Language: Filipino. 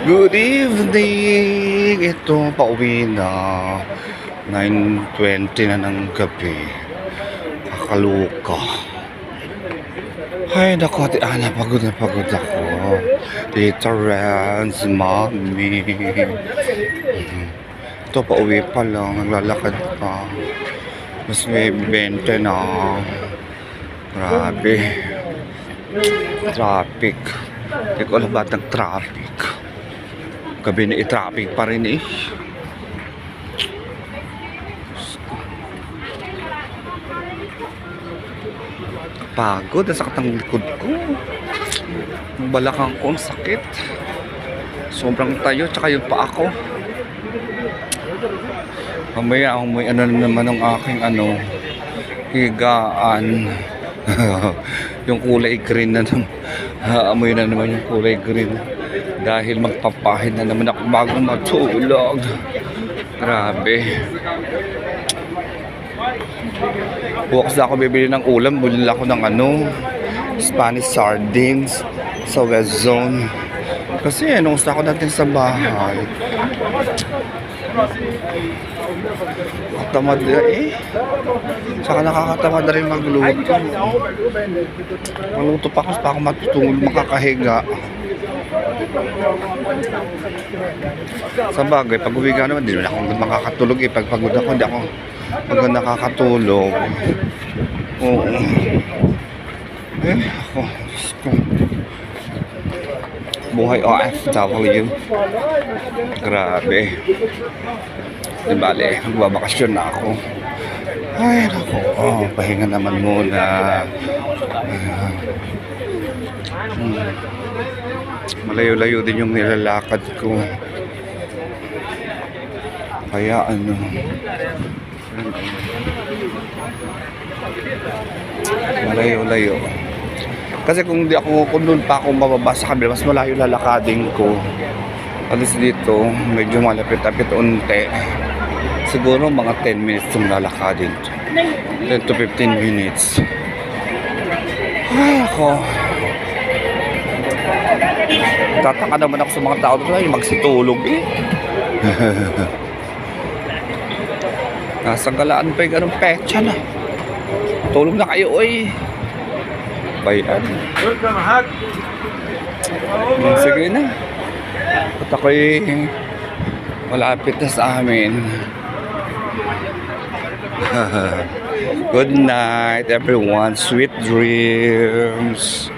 Good evening! Ito, pauwi na. 9:20 na ng gabi. Kakaluka. Ay, naku, Ate Ana, pagod na pagod ako. Tita Renz, Mami. Ito, pauwi pa lang. Naglalakad pa. Mas may 20 na. Grabe. Traffic. Hindi ko alam ba't nag-traffic. Gabi na i-traffic pa rin eh. Pagod, nasakit ang likod ko. Ang balakang ko, ang sakit. Sobrang tayo, tsaka yung paa ko. Mamaya may ano naman ang aking higaan. Yung kulay green na naman. Amoy na naman yung kulay green. Dahil magpapahid na naman ako bago matulog. Grabe. Bukas na ako bibili ng ulam. Bumili ako ng Spanish sardines sa West Zone. Kasi nung gusto ako natin sa bahay. Tamad na eh. Saka nakakatamad na rin magluto. Magluto pa ako matutulog, makakahiga. Sa bagay, pag uwi ka naman, hindi naman ako makakatulog eh. Pag pagod ako, hindi ako nakakatulog. Oo. Ako. Buhay OFW. Grabe. Di bale, magbabakasyon na ako. Ay, naku. Pahinga naman muna. Malayo-layo din yung nilalakad ko. Kaya malayo-layo. Kasi kung doon pa ako mababa sa kabila, mas malayo lalakadin ko. At least dito, medyo malapit-lapit unti. Siguro mga 10 minutes yung lalakadin. 10 to 15 minutes. Ay, ako. Tataka naman ako sa mga tao doon ay magsitulog eh. Nasa galaan pa yung ganong petsa na. Tulog na kayo oy. Bayan. Sige na. At ako'y malapit na sa amin. Good night everyone. Sweet dreams.